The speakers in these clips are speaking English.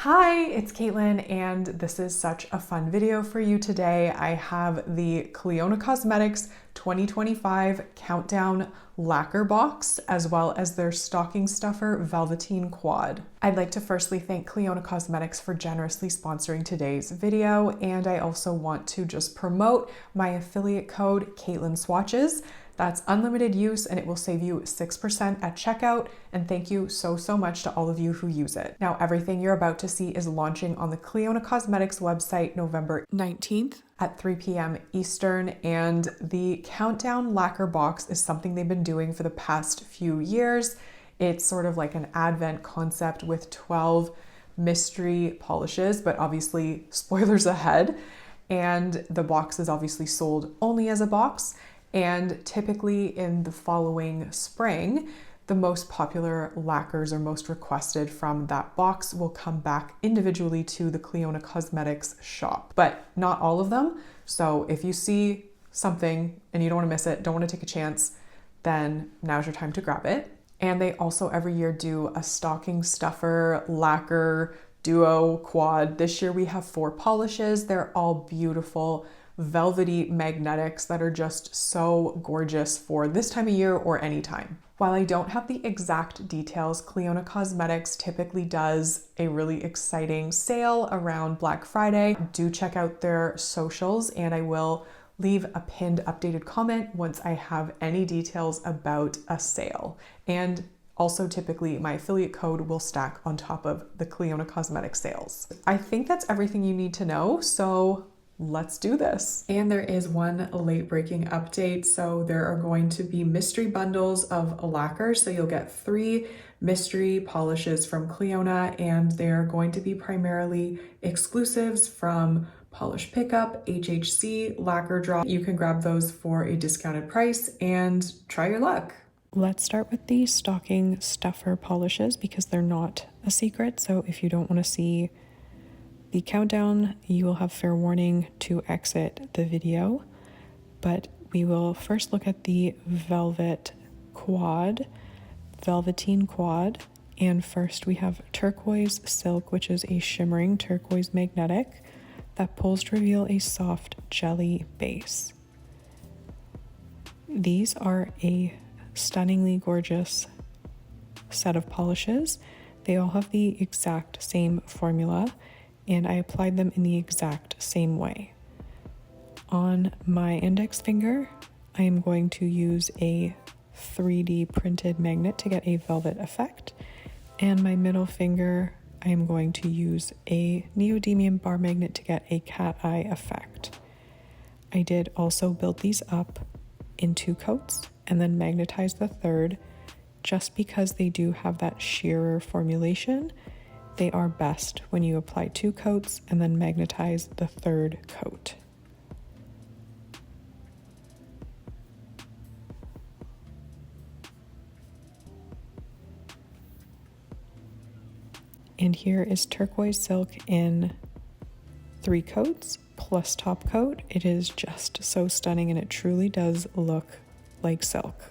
Hi, it's Caitlin, and this is such a fun video for you today. I have the Clionadh Cosmetics 2025 Countdown Lacquer Box, as well as their stocking stuffer Velveteen Quad. I'd like to firstly thank Clionadh Cosmetics for generously sponsoring today's video, and I also want to just promote my affiliate code, Caitlin Swatches. That's unlimited use and it will save you 6% at checkout. And thank you so much to all of you who use it. Now, everything you're about to see is launching on the Clionadh Cosmetics website November 19th at 3 p.m. Eastern. And the Countdown Lacquer Box is something they've been doing for the past few years. It's sort of like an advent concept with 12 mystery polishes, but obviously spoilers ahead. And the box is obviously sold only as a box. And typically in the following spring, the most popular lacquers or most requested from that box will come back individually to the Clionadh Cosmetics shop, but not all of them. So if you see something and you don't want to miss it, don't want to take a chance, then now's your time to grab it. And they also every year do a stocking stuffer lacquer duo quad. This year we have 4 polishes. They're all beautiful velvety magnetics that are just so gorgeous for this time of year or any time. While I don't have the exact details, Clionadh Cosmetics typically does a really exciting sale around Black Friday. Do check out their socials and I will leave a pinned updated comment once I have any details about a sale. And also typically my affiliate code will stack on top of the Clionadh Cosmetics sales. I think that's everything you need to know, so let's do this. And there is one late breaking update. So there are going to be mystery bundles of lacquer. So you'll get 3 mystery polishes from Clionadh, and they're going to be primarily exclusives from Polish Pickup, HHC, Lacquer Drop. You can grab those for a discounted price and try your luck. Let's start with the stocking stuffer polishes because they're not a secret. So if you don't want to see the countdown, you will have fair warning to exit the video, but we will first look at the Velveteen Quad, and first we have Turquoise Silk, which is a shimmering turquoise magnetic that pulls to reveal a soft jelly base. These are a stunningly gorgeous set of polishes. They all have the exact same formula, and I applied them in the exact same way. On my index finger, I am going to use a 3D printed magnet to get a velvet effect, and my middle finger, I am going to use a neodymium bar magnet to get a cat eye effect. I did also build these up in 2 coats and then magnetize the third, just because they do have that shearer formulation. They are best when you apply 2 coats and then magnetize the third coat. And here is Turquoise Silk in 3 coats plus top coat. It is just so stunning and it truly does look like silk.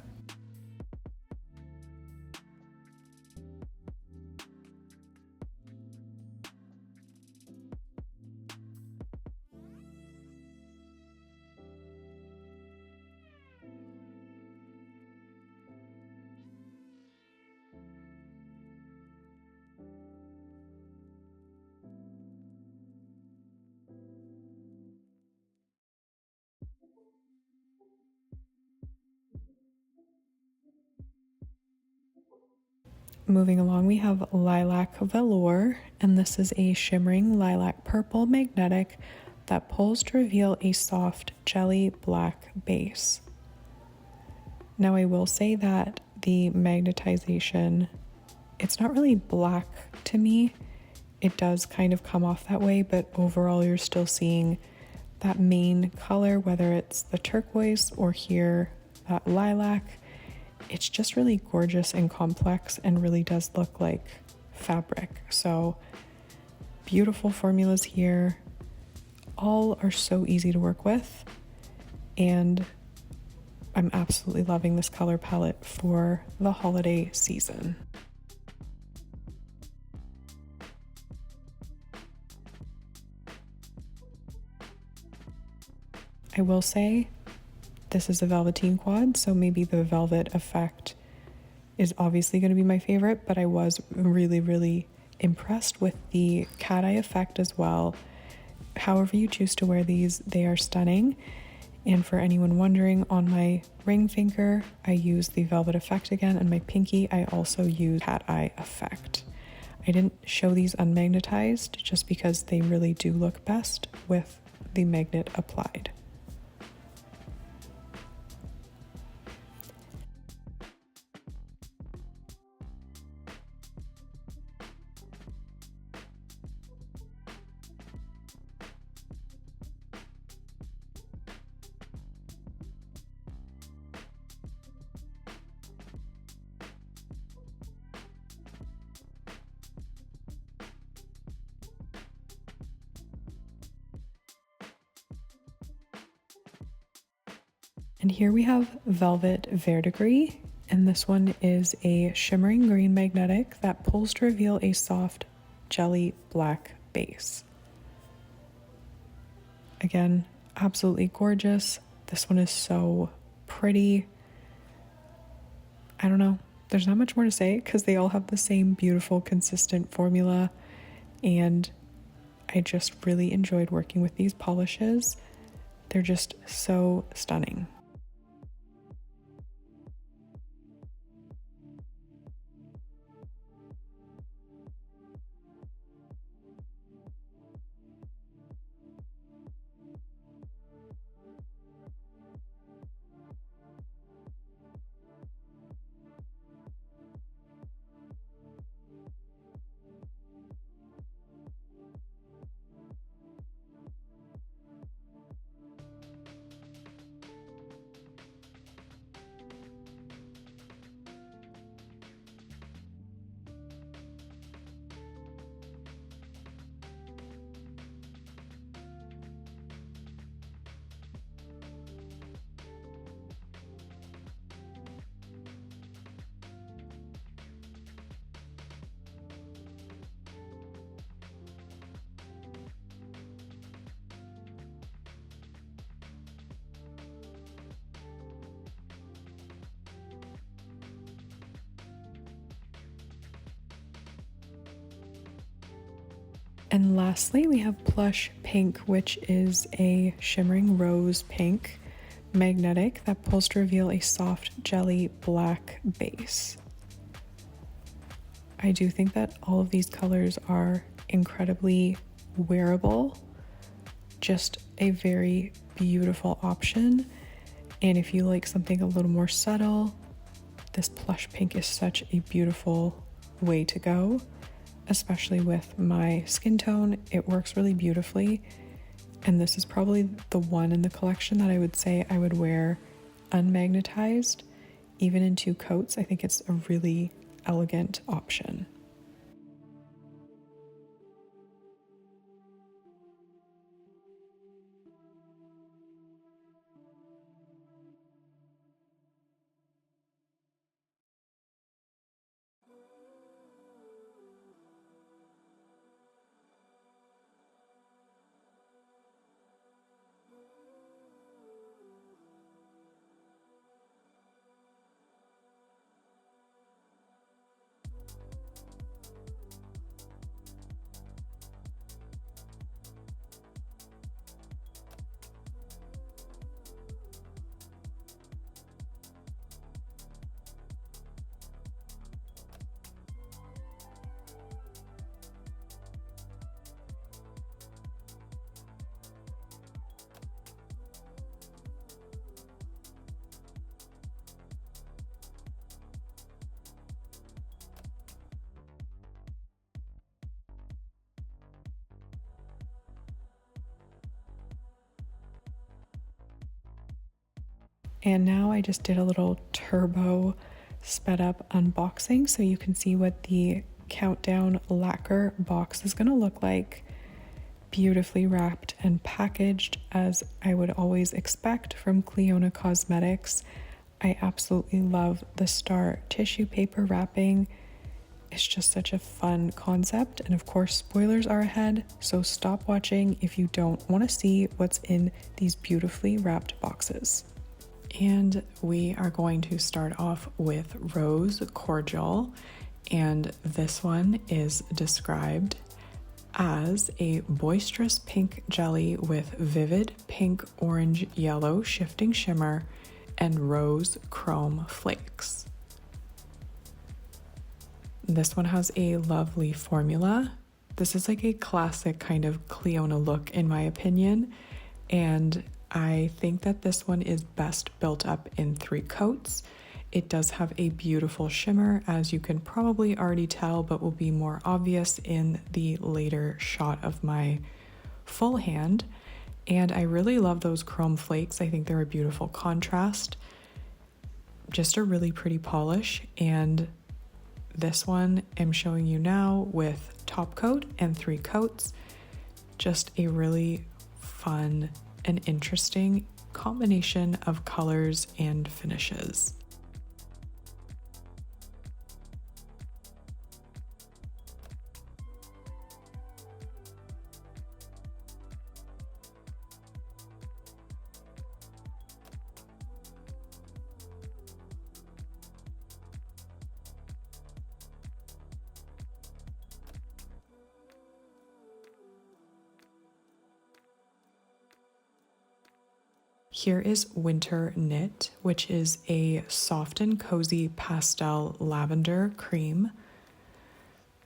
Moving along, we have Lilac Velour, and this is a shimmering lilac purple magnetic that pulls to reveal a soft jelly black base. Now I will say that the magnetization, it's not really black to me. It does kind of come off that way, but overall you're still seeing that main color, whether it's the turquoise or here that lilac. It's just really gorgeous and complex and really does look like fabric. So beautiful formulas here. All are so easy to work with, and I'm absolutely loving this color palette for the holiday season. I will say this is a Velveteen Quad, so maybe the velvet effect is obviously going to be my favorite, but I was really, really impressed with the cat eye effect as well. However you choose to wear these, they are stunning. And for anyone wondering, on my ring finger, I use the velvet effect again, and my pinky, I also use cat eye effect. I didn't show these unmagnetized just because they really do look best with the magnet applied. And here we have Velvet Verdigris, and this one is a shimmering green magnetic that pulls to reveal a soft jelly black base. Again, absolutely gorgeous. This one is so pretty. I don't know, there's not much more to say because they all have the same beautiful, consistent formula, and I just really enjoyed working with these polishes. They're just so stunning. And lastly, we have Plush Pink, which is a shimmering rose pink magnetic that pulls to reveal a soft jelly black base. I do think that all of these colors are incredibly wearable, just a very beautiful option. And if you like something a little more subtle, this Plush Pink is such a beautiful way to go. Especially with my skin tone, it works really beautifully. And this is probably the one in the collection that I would say I would wear unmagnetized, even in 2 coats. I think it's a really elegant option. And now I just did a little turbo sped up unboxing so you can see what the Countdown Lacquer box is going to look like. Beautifully wrapped and packaged as I would always expect from Clionadh Cosmetics. I absolutely love the star tissue paper wrapping, It's just such a fun concept, and of course spoilers are ahead, so stop watching if you don't want to see what's in these beautifully wrapped boxes. And we are going to start off with Rose Cordial, and this one is described as a boisterous pink jelly with vivid pink, orange, yellow shifting shimmer and rose chrome flakes. This one has a lovely formula. This is like a classic kind of Clionadh look in my opinion, and I think that this one is best built up in 3 coats. It does have a beautiful shimmer, as you can probably already tell, but will be more obvious in the later shot of my full hand. And I really love those chrome flakes. I think they're a beautiful contrast. Just a really pretty polish, and this one I'm showing you now with top coat and 3 coats. Just a really fun and interesting combination of colors and finishes. Here is Winter Knit, which is a soft and cozy pastel lavender cream.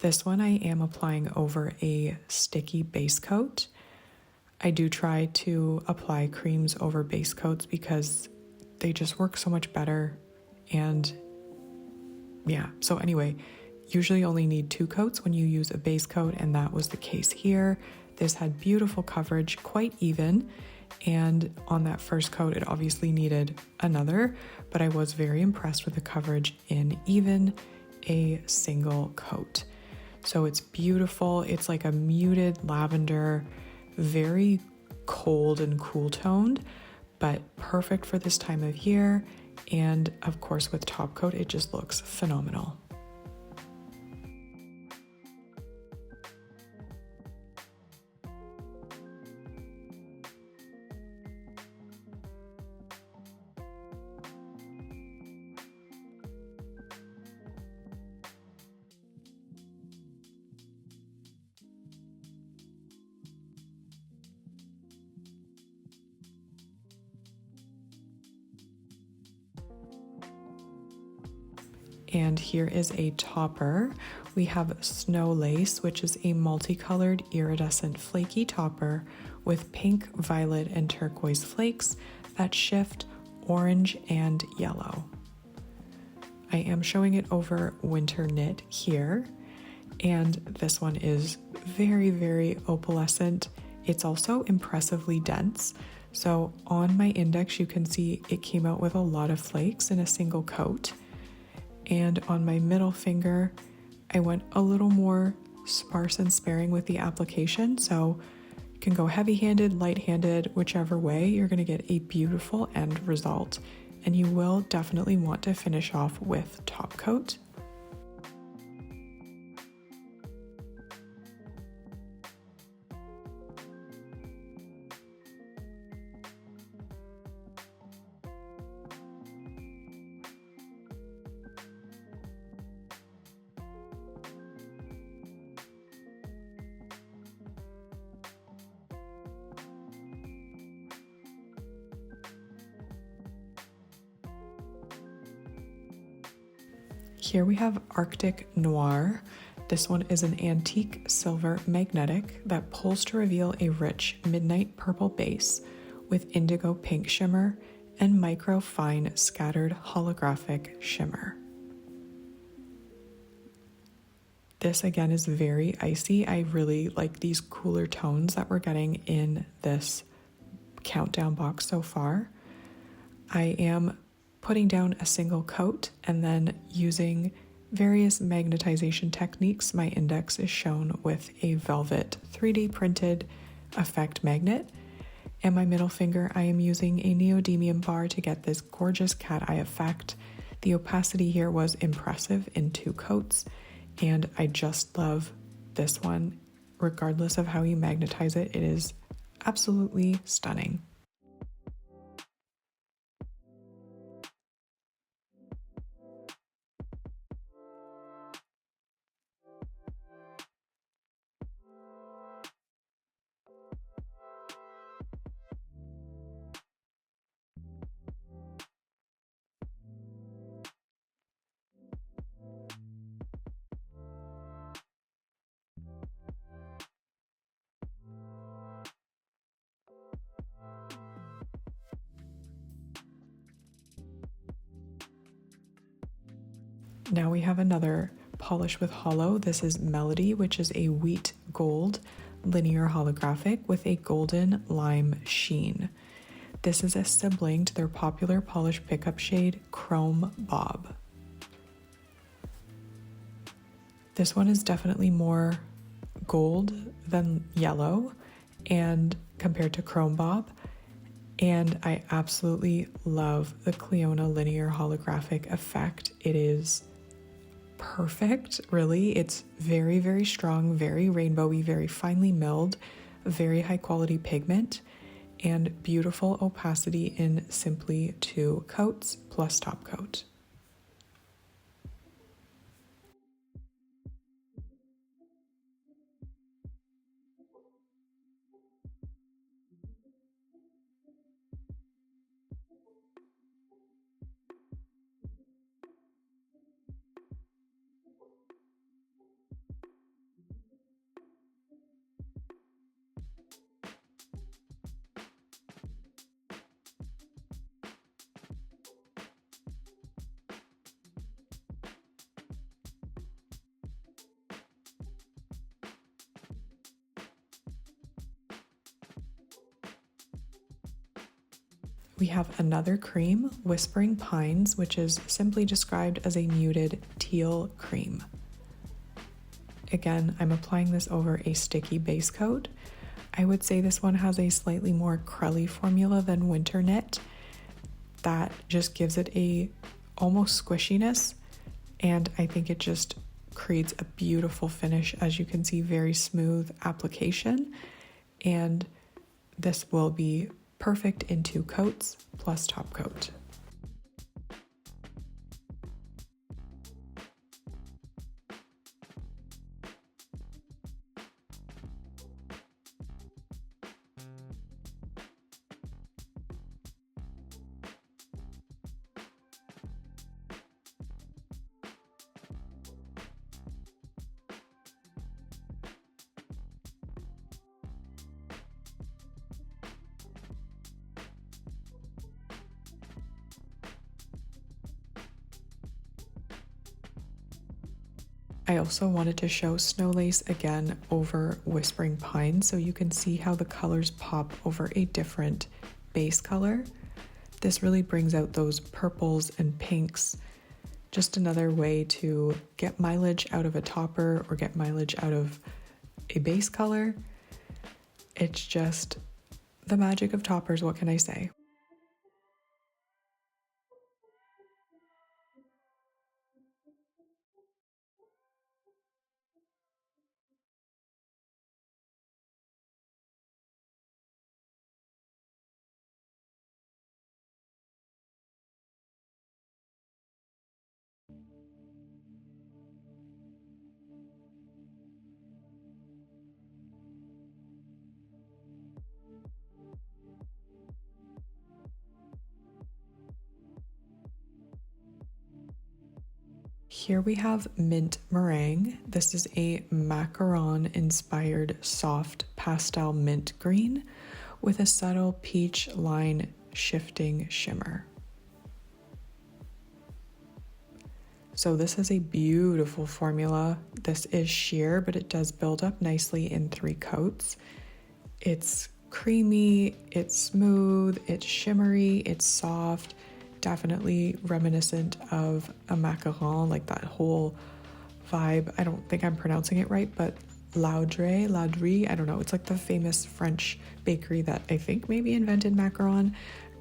This one I am applying over a sticky base coat. I do try to apply creams over base coats because they just work so much better. And yeah, so anyway, usually only need 2 coats when you use a base coat, and that was the case here. This had beautiful coverage, quite even. And on that first coat, it obviously needed another, but I was very impressed with the coverage in even a single coat. So it's beautiful. It's like a muted lavender, very cold and cool toned, but perfect for this time of year. And of course, with top coat, it just looks phenomenal. And here is a topper. We have Snow Lace, which is a multicolored iridescent flaky topper with pink, violet, and turquoise flakes that shift orange and yellow. I am showing it over Winter Knit here, and this one is very, very opalescent. It's also impressively dense. So on my index, you can see it came out with a lot of flakes in a single coat. And on my middle finger, I went a little more sparse and sparing with the application. So you can go heavy-handed, light-handed, whichever way, you're gonna get a beautiful end result. And you will definitely want to finish off with top coat. Here we have Arctic Noir. This one is an antique silver magnetic that pulls to reveal a rich midnight purple base with indigo pink shimmer and micro fine scattered holographic shimmer. This again is very icy. I really like these cooler tones that we're getting in this countdown box so far. I am putting down a single coat and then using various magnetization techniques. My index is shown with a velvet 3D printed effect magnet, and my middle finger I am using a neodymium bar to get this gorgeous cat eye effect. The opacity here was impressive in 2 coats, And I just love this one. Regardless of how you magnetize it, it is absolutely stunning. Now we have another polish with holo. This is Melody, which is a wheat gold linear holographic with a golden lime sheen. This is a sibling to their popular polish pickup shade Chrome Bob. This one is definitely more gold than yellow and compared to Chrome Bob. And I absolutely love the Clionadh linear holographic effect. It is perfect, really. It's very, very strong, very rainbowy, very finely milled, very high quality pigment, and beautiful opacity in simply 2 coats plus top coat. We have another cream, Whispering Pines, which is simply described as a muted teal cream. Again, I'm applying this over a sticky base coat. I would say this one has a slightly more crelly formula than Winter Knit. That just gives it a almost squishiness, and I think it just creates a beautiful finish. As you can see, very smooth application, and this will be perfect in 2 coats plus top coat. I also wanted to show Snow Lace again over Whispering Pine so you can see how the colors pop over a different base color. This really brings out those purples and pinks. Just another way to get mileage out of a topper or get mileage out of a base color. It's just the magic of toppers, what can I say? Here we have Mint Meringue. This is a Macaron inspired soft pastel mint green with a subtle peach line shifting shimmer. So this is a beautiful formula. This is sheer, but it does build up nicely in 3 coats. It's creamy, it's smooth, it's shimmery, it's soft, definitely reminiscent of a macaron, like that whole vibe. I don't think I'm pronouncing it right, but Laudrie, I don't know. It's like the famous French bakery that I think maybe invented macaron.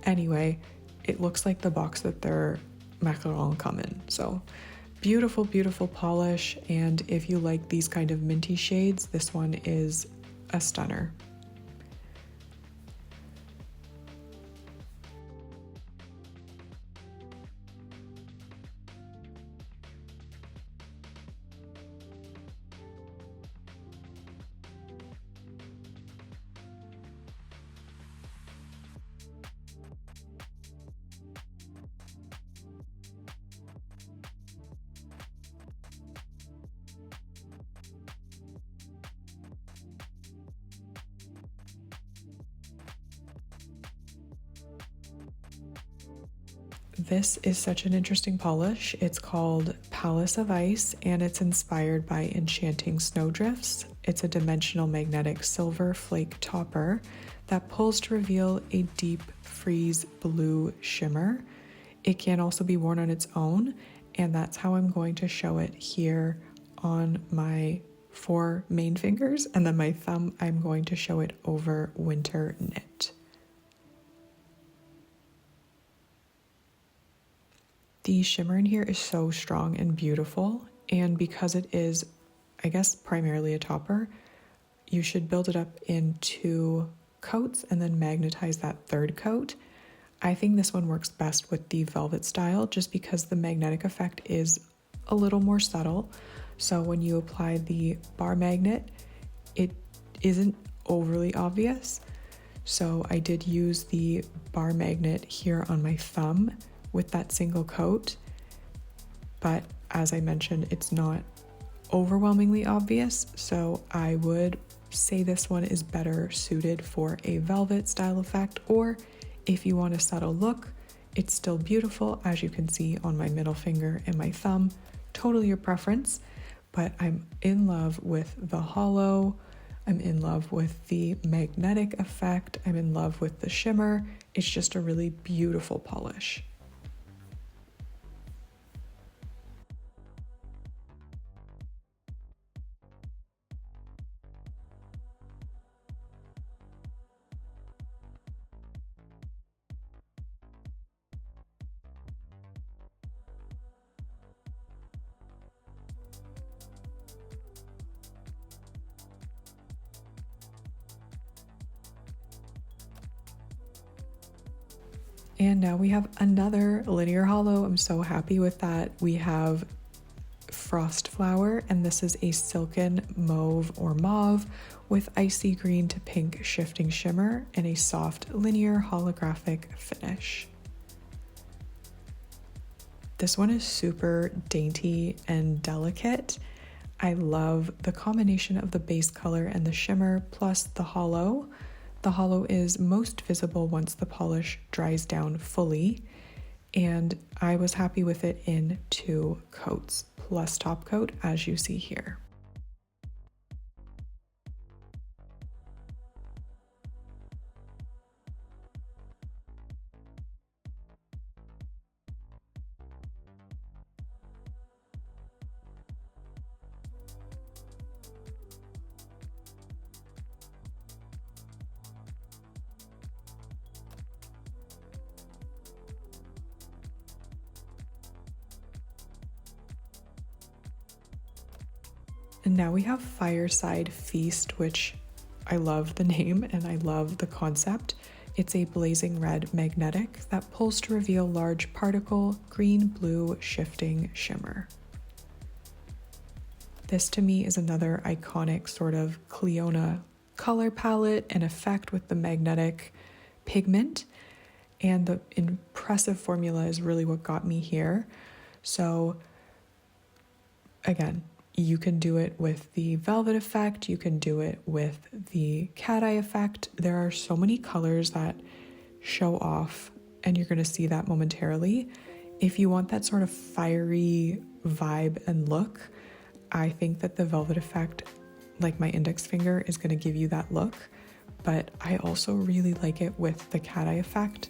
Anyway, it looks like the box that their macaron come in. So Beautiful, beautiful polish, and if you like these kind of minty shades, this one is a stunner. This is such an interesting polish. It's called Palace of Ice, and it's inspired by enchanting snowdrifts. It's a dimensional magnetic silver flake topper that pulls to reveal a deep freeze blue shimmer. It can also be worn on its own, and that's how I'm going to show it here on my 4 main fingers, and then my thumb, I'm going to show it over winter knit. The shimmer in here is so strong and beautiful, and because it is, I guess, primarily a topper, you should build it up in 2 coats and then magnetize that 3rd coat. I think this one works best with the velvet style just because the magnetic effect is a little more subtle. So when you apply the bar magnet, it isn't overly obvious. So I did use the bar magnet here on my thumb with that single coat, but as I mentioned, it's not overwhelmingly obvious, so I would say this one is better suited for a velvet style effect, or if you want a subtle look, it's still beautiful, as you can see on my middle finger and my thumb. Totally your preference, but I'm in love with the hollow, I'm in love with the magnetic effect, I'm in love with the shimmer. It's just a really beautiful polish. And now we have another linear hollow. I'm so happy with that. We have Frost Flower, and this is a silken mauve or mauve with icy green to pink shifting shimmer and a soft linear holographic finish. This one is super dainty and delicate. I love the combination of the base color and the shimmer plus the hollow. The hollow is most visible once the polish dries down fully, and I was happy with it in 2 coats plus top coat, as you see here. And now we have Fireside Feast, which I love the name and I love the concept. It's a blazing red magnetic that pulls to reveal large particle green-blue shifting shimmer. This to me is another iconic sort of Clionadh color palette and effect with the magnetic pigment, and the impressive formula is really what got me here. So again, you can do it with the velvet effect, you can do it with the cat eye effect. There are so many colors that show off, and you're going to see that momentarily. If you want that sort of fiery vibe and look, I think that the velvet effect, like my index finger, is going to give you that look. But I also really like it with the cat eye effect.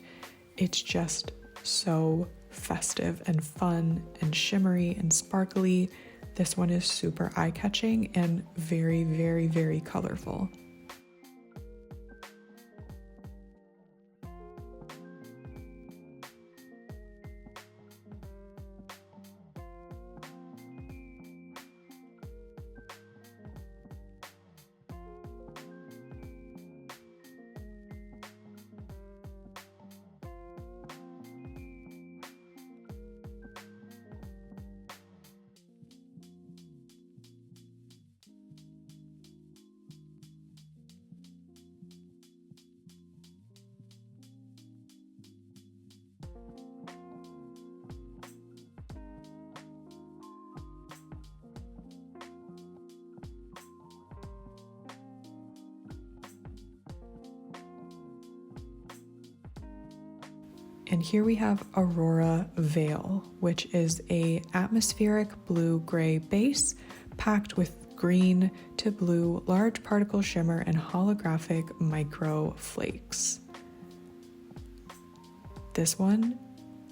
It's just so festive and fun and shimmery and sparkly. This one is super eye-catching and very, very, very colorful. And here we have Aurora Veil, which is a atmospheric blue-gray base packed with green to blue large particle shimmer and holographic micro flakes. This one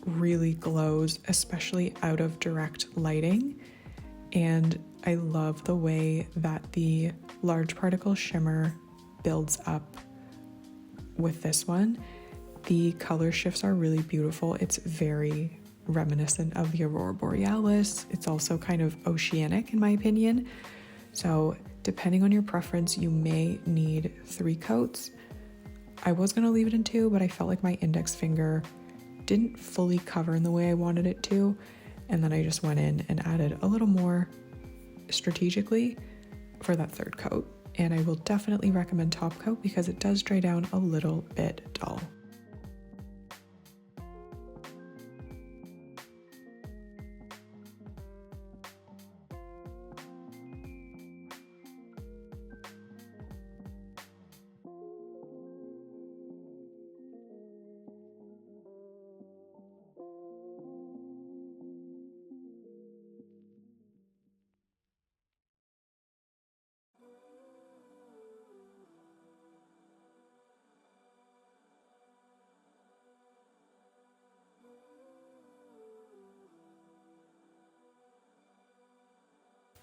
really glows, especially out of direct lighting, and I love the way that the large particle shimmer builds up with this one. The color shifts are really beautiful. It's very reminiscent of the Aurora Borealis. It's also kind of oceanic in my opinion. So depending on your preference, you may need 3 coats. I was gonna leave it in 2, but I felt like my index finger didn't fully cover in the way I wanted it to. And then I just went in and added a little more strategically for that 3rd coat. And I will definitely recommend top coat because it does dry down a little bit dull.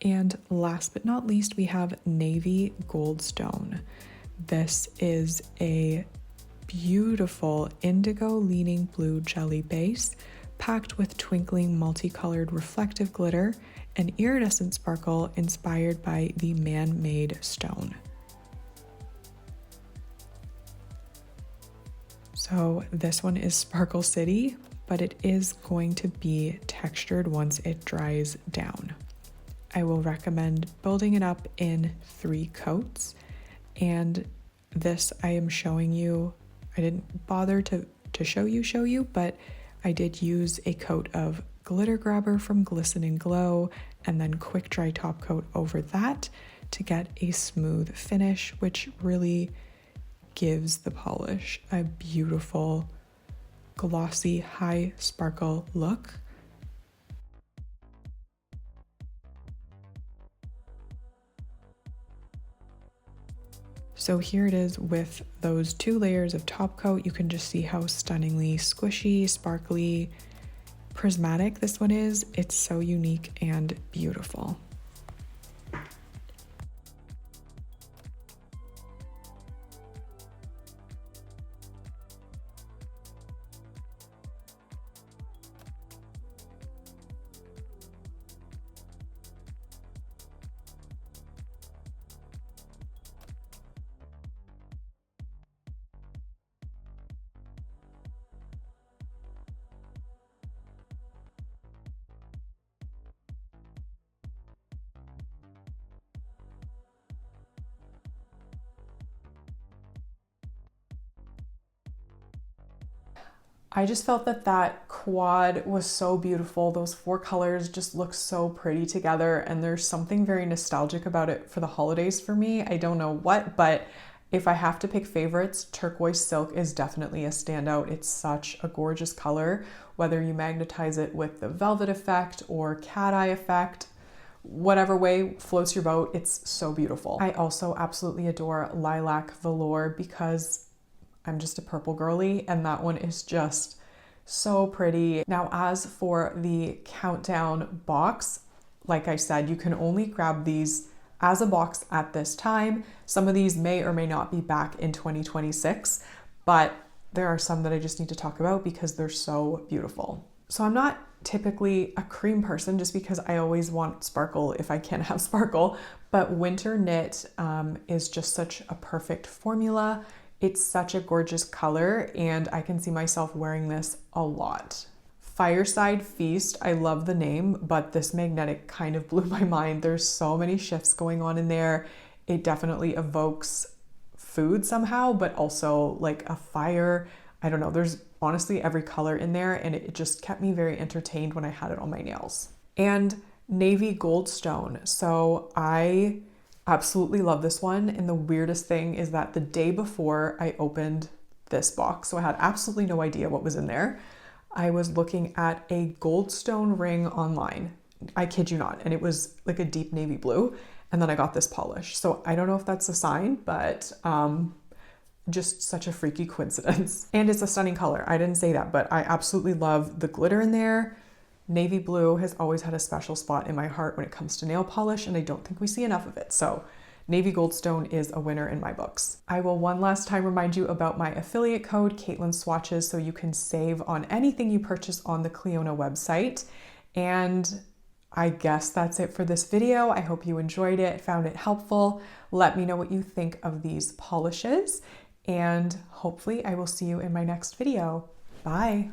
And last but not least, we have Navy Goldstone. This is a beautiful indigo leaning blue jelly base packed with twinkling multicolored reflective glitter and iridescent sparkle inspired by the man-made stone. So this one is Sparkle City, but it is going to be textured once it dries down. I will recommend building it up in 3 coats, and this I am showing you, I didn't bother to show you, but I did use a coat of glitter grabber from Glisten and Glow and then quick dry top coat over that to get a smooth finish, which really gives the polish a beautiful glossy high sparkle look. So here it is with those 2 layers of top coat. You can just see how stunningly squishy, sparkly, prismatic this one is. It's so unique and beautiful. I just felt that that quad was so beautiful. Those 4 colors just look so pretty together, and there's something very nostalgic about it for the holidays for me. I don't know what, but if I have to pick favorites, turquoise silk is definitely a standout. It's such a gorgeous color, whether you magnetize it with the velvet effect or cat eye effect, whatever way floats your boat, it's so beautiful. I also absolutely adore lilac velour because I'm just a purple girly, and that one is just so pretty. Now, as for the countdown box, like I said, you can only grab these as a box at this time. Some of these may or may not be back in 2026, but there are some that I just need to talk about because they're so beautiful. So I'm not typically a cream person just because I always want sparkle if I can have sparkle, but Winter Knit is just such a perfect formula. It's such a gorgeous color, and I can see myself wearing this a lot. Fireside Feast, I love the name, but this magnetic kind of blew my mind. There's so many shifts going on in there. It definitely evokes food somehow, but also like a fire. I don't know, there's honestly every color in there, and it just kept me very entertained when I had it on my nails. And Navy Goldstone. So I absolutely love this one, and the weirdest thing is that the day before I opened this box, so I had absolutely no idea what was in there. I was looking at a Goldstone ring online. I kid you not. And it was like a deep navy blue. And then I got this polish. So I don't know if that's a sign, but just such a freaky coincidence. And it's a stunning color. I didn't say that, but I absolutely love the glitter in there. Navy blue has always had a special spot in my heart when it comes to nail polish, and I don't think we see enough of it. So Navy Goldstone is a winner in my books. I will one last time remind you about my affiliate code, Caitlin Swatches, so you can save on anything you purchase on the Clionadh website. And I guess that's it for this video. I hope you enjoyed it, found it helpful. Let me know what you think of these polishes, and hopefully I will see you in my next video. Bye.